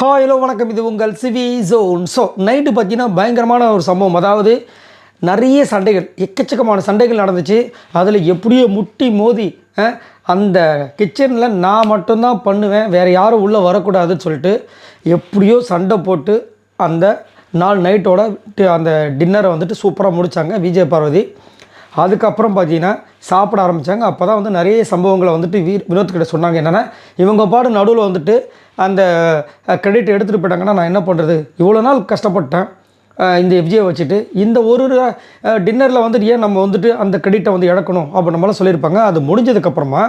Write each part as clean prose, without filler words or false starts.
Hello வணக்கம், இது உங்கள் சிவி ஜோன். ஸோ நைட்டு பார்த்தீங்கன்னா பயங்கரமான ஒரு சம்பவம். அதாவது நிறைய சண்டைகள், எக்கச்சக்கமான சண்டைகள் நடந்துச்சு. அதில் எப்படியோ முட்டி மோதி அந்த கிச்சனில் நான் மட்டும்தான் பண்ணுவேன், வேறு யாரும் உள்ளே வரக்கூடாதுன்னு சொல்லிட்டு எப்படியோ சண்டை போட்டு அந்த நாள் நைட்டோட அந்த டின்னரை வந்துட்டு சூப்பராக முடித்தாங்க விஜய் பார்வதி. அதுக்கப்புறம் பார்த்தீங்கன்னா சாப்பிட ஆரம்பித்தாங்க. அப்போ தான் வந்து நிறைய சம்பவங்களை வந்துட்டு வினோத்கிட்ட சொன்னாங்க. என்னென்னா, இவங்க பாடு நடுவில் வந்துட்டு அந்த கிரெடிட் எடுத்துகிட்டு போயிட்டாங்கன்னா நான் என்ன பண்ணுறது, இவ்வளோ நாள் கஷ்டப்பட்டேன் இந்த எஃப்ஜியை வச்சுட்டு, இந்த ஒரு டின்னரில் வந்துட்டு ஏன் நம்ம வந்துட்டு அந்த கிரெடிட்டை வந்து இழக்கணும் அப்போ நம்மளாம் சொல்லியிருப்பாங்க. அது முடிஞ்சதுக்கப்புறமா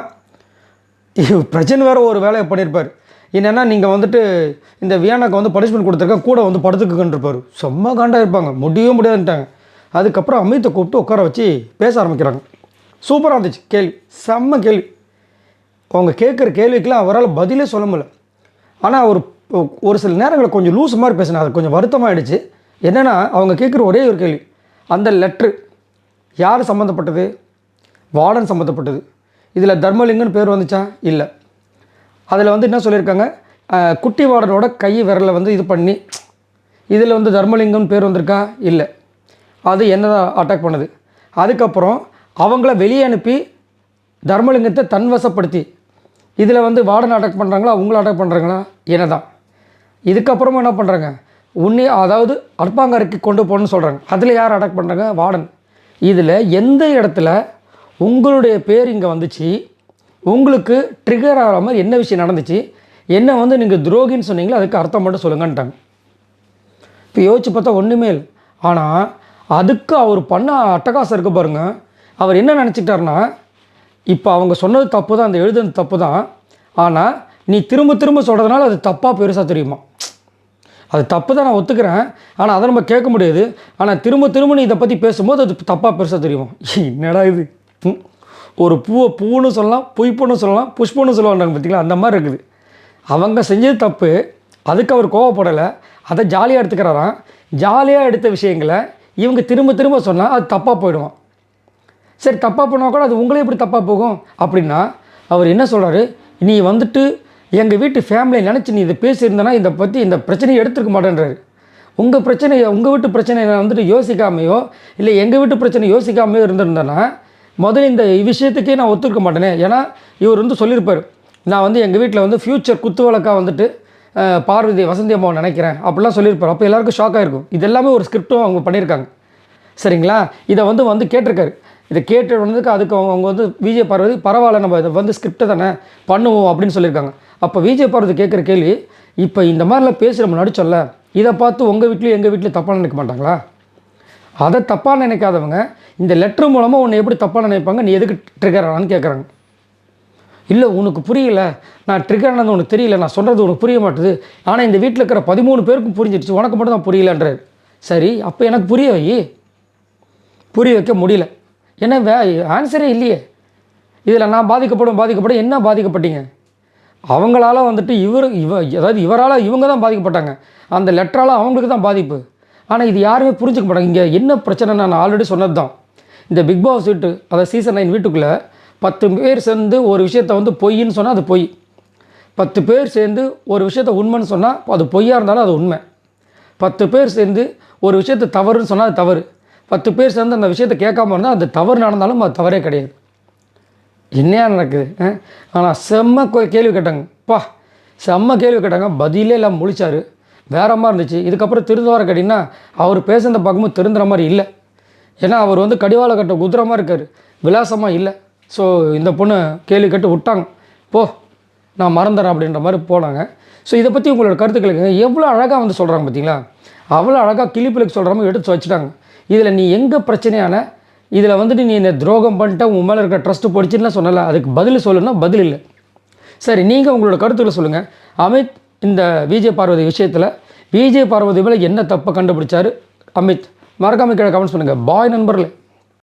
பிரச்சனை வேறு ஒரு வேலையை பண்ணியிருப்பார். என்னென்னா, நீங்கள் வந்துட்டு இந்த வியானாக்கு வந்து பனிஷ்மெண்ட் கொடுத்துருக்கேன், கூட வந்து படுத்துக்குன்றிருப்பார். செம்ம காண்டாக இருப்பாங்க, முடியவே முடியாதுன்ட்டாங்க. அதுக்கப்புறம் அமித்தை கூப்பிட்டு உட்கார வச்சு பேச ஆரம்பிக்கிறாங்க. சூப்பராக இருந்துச்சு கேள்வி, செம்ம கேள்வி. அவங்க கேட்குற கேள்விக்கெலாம் அவரால் பதிலே சொல்ல முடியல. ஆனால் ஒரு சில நேரங்களில் கொஞ்சம் லூஸ் மாதிரி பேசினா அது கொஞ்சம் வருத்தமாகிடுச்சு. என்னென்னா, அவங்க கேட்குற ஒரே ஒரு கேள்வி, அந்த லெட்ரு யார் சம்மந்தப்பட்டது? வார்டன் சம்மந்தப்பட்டது. இதில் தர்மலிங்கன்னு பேர் வந்துச்சா? இல்லை. அதில் வந்து என்ன சொல்லியிருக்காங்க, குட்டி வார்டனோட கை விரலை வந்து இது பண்ணி, இதில் வந்து தர்மலிங்கம்னு பேர் வந்திருக்கா? இல்லை. அது என்ன தான் அட்டாக் பண்ணுது. அதுக்கப்புறம் அவங்கள வெளியே அனுப்பி தர்மலிங்கத்தை தன்வசப்படுத்தி, இதில் வந்து வார்டன் அட்டாக் பண்ணுறாங்களா, அவங்கள அட்டாக் பண்ணுறாங்களா? என்ன தான். இதுக்கப்புறமா என்ன பண்ணுறாங்க, அதாவது அடுப்பாங்கரைக்கு கொண்டு போகணுன்னு சொல்கிறாங்க. அதில் யார் அட்டாக் பண்ணுறாங்க? வார்டன். இதில் எந்த இடத்துல உங்களுடைய பேர் இங்கே வந்துச்சு, உங்களுக்கு ட்ரிகர் ஆகிற மாதிரி என்ன விஷயம் நடந்துச்சு, என்ன வந்து நீங்கள் துரோகின்னு சொன்னீங்களோ அதுக்கு அர்த்தம் மட்டும் சொல்லுங்கன்ட்டாங்க. இப்போ யோசிச்சு பார்த்தா ஒன்றுமே இல்லை. ஆனால் அதுக்கு அவர் பண்ண அட்டகாசம் இருக்க பாருங்கள். அவர் என்ன நினச்சிட்டாருன்னா, இப்போ அவங்க சொன்னது தப்பு தான், அந்த எழுதுனது தப்பு தான், ஆனால் நீ திரும்ப திரும்ப சொல்கிறதுனால அது தப்பாக பெருசாக தெரியுமா? அது தப்பு தான், நான் ஒத்துக்கிறேன், ஆனால் அதை நம்ம கேட்க முடியாது. ஆனால் திரும்ப திரும்ப நீ இதை பற்றி பேசும்போது அது தப்பாக பெருசாக தெரியுமா? என்னடா இது, ஒரு பூவை பூன்னு சொல்லலாம், பொய்ப்புன்னு சொல்லலாம், புஷ்பன்னு சொல்லுவாங்க பார்த்தீங்களா, அந்த மாதிரி இருக்குது. அவங்க செஞ்சது தப்பு, அதுக்கு அவர் கோவப்படலை, அதை ஜாலியாக எடுத்துக்கிறாராம். ஜாலியாக எடுத்த விஷயங்களை இவங்க திரும்ப திரும்ப சொன்னால் அது தப்பாக போயிடுவான். சரி, தப்பாக போனால் கூட அது உங்களே எப்படி தப்பாக போகும் அப்படின்னா, அவர் என்ன சொல்கிறாரு, நீ வந்துட்டு எங்கள் வீட்டு ஃபேமிலியை நினச்சி நீ இதை பேசியிருந்தனா இதை பற்றி இந்த பிரச்சனையை எடுத்துருக்க மாட்டேன்றாரு. உங்கள் பிரச்சனையை, உங்கள் வீட்டு பிரச்சனையை வந்துட்டு யோசிக்காமையோ இல்லை எங்கள் வீட்டு பிரச்சனை யோசிக்காமையோ இருந்திருந்தேன்னா முதல்ல இந்த விஷயத்துக்கே நான் ஒத்துருக்க மாட்டேனே. ஏன்னா இவர் வந்து சொல்லியிருப்பார், நான் வந்து எங்கள் வீட்டில் வந்து ஃப்யூச்சர் குத்து வழக்காக வந்துட்டு பார்வதி வசந்தி அம்மாவை நினைக்கிறேன் அப்படிலாம் சொல்லியிருப்பார். அப்போ எல்லாருக்கும் ஷாக்காக இருக்கும். இது எல்லாமே ஒரு ஸ்கிரிப்டும் அவங்க பண்ணியிருக்காங்க, சரிங்களா? இதை வந்து கேட்டிருக்காரு. இதை கேட்டு வந்ததுக்கு அதுக்கு அவங்க வந்து விஜய் பார்வதி பரவாயில்ல, நம்ம இதை வந்து ஸ்கிரிப்டை தானே பண்ணுவோம் அப்படின்னு சொல்லியிருக்காங்க. அப்போ விஜய் பார்வதி கேட்குற கேள்வி, இப்போ இந்த மாதிரிலாம் பேசி நம்ம நடிச்சோம்ல, இதை பார்த்து உங்கள் வீட்லேயும் எங்கள் வீட்லேயும் தப்பாக நினைக்க மாட்டாங்களா? அதை தப்பாக நினைக்காதவங்க இந்த லெட்ரு மூலமாக உன்னை எப்படி தப்பாக நினைப்பாங்க, நீ எதுக்கு ட்ரிகர் ஆனான்னு கேட்குறாங்க. இல்லை, உனக்கு புரியல, நான் ட்ரிகர் ஆனது உனக்கு தெரியல, நான் சொல்கிறது உனக்கு புரிய மாட்டுது, ஆனால் இந்த வீட்டில் இருக்கிற 13 பேருக்கும் புரிஞ்சிடுச்சு, உனக்கு மட்டும் தான் புரியலன்றாரு. சரி, அப்போ எனக்கு புரிய வைக்க முடியல. ஏன்னா ஆன்சரே இல்லையே. இதில் நான் பாதிக்கப்படும் என்ன பாதிக்கப்பட்டீங்க? அவங்களால வந்துட்டு அதாவது இவரால் இவங்க தான் பாதிக்கப்பட்டாங்க, அந்த லெட்டரால் அவங்களுக்கு தான் பாதிப்பு. ஆனால் இது யாருமே புரிஞ்சுக்க மாட்டாங்க. இங்கே என்ன பிரச்சனை, நான் ஆல்ரெடி சொன்னது தான், இந்த பிக் பாஸ் வீட்டு, அதாவது சீசன் 9 வீட்டுக்குள்ளே 10 பேர் சேர்ந்து ஒரு விஷயத்தை வந்து பொய்ன்னு சொன்னால் அது பொய், 10 பேர் சேர்ந்து ஒரு விஷயத்தை உண்மைன்னு சொன்னால் அது பொய்யாக இருந்தாலும் அது உண்மை, 10 பேர் சேர்ந்து ஒரு விஷயத்தை தவறுன்னு சொன்னால் அது தவறு, 10 பேர் சேர்ந்து அந்த விஷயத்தை கேட்காம இருந்தால் அது தவறு நடந்தாலும் அது தவறே கிடையாது. என்னையா நடக்குது? ஆனால் செம்ம கேள்வி கேட்டாங்க, செம்ம கேள்வி கேட்டாங்க, பதிலே எல்லாம் முழிச்சார், வேற மாதிரி இருந்துச்சு. இதுக்கப்புறம் திருந்துவார கேட்டிங்கன்னா அவர் பேசுகிறத பார்க்கும்போது திருந்துற மாதிரி இல்லை. ஏன்னா அவர் வந்து கடிவாள கட்ட குதிரை மாதிரி இருக்கார், விலாசமாக இல்லை. ஸோ இந்த பொண்ணு கேள்வி கேட்டு விட்டாங்க, நான் மறந்துறேன் அப்படின்ற மாதிரி போனாங்க. ஸோ இதை பற்றி உங்களோட கருத்துக்களுக்கு எவ்வளோ அழகாக வந்து சொல்கிறாங்க பார்த்தீங்களா, அவ்வளோ அழகாக கிளிப்பிலுக்கு சொல்கிற மாதிரி எடுத்து வச்சுட்டாங்க. இதில் நீ எங்கே பிரச்சனையான, இதில் வந்துட்டு நீ இந்த துரோகம் பண்ணிட்ட, உன் மேலே இருக்க ட்ரஸ்ட்டு படிச்சுன்னா சொன்னல, அதுக்கு பதில் சொல்லுன்னா பதில் இல்லை. சரி, நீங்கள் உங்களோட கருத்துக்களை சொல்லுங்கள். அமித் இந்த விஜய் பார்வதி விஷயத்தில் விஜய் பார்வதி மேலே என்ன தப்பை கண்டுபிடிச்சார் அமித்? மறக்காம கீழே கமெண்ட்ஸ் பண்ணுங்கள். பாய் நண்பர்களே.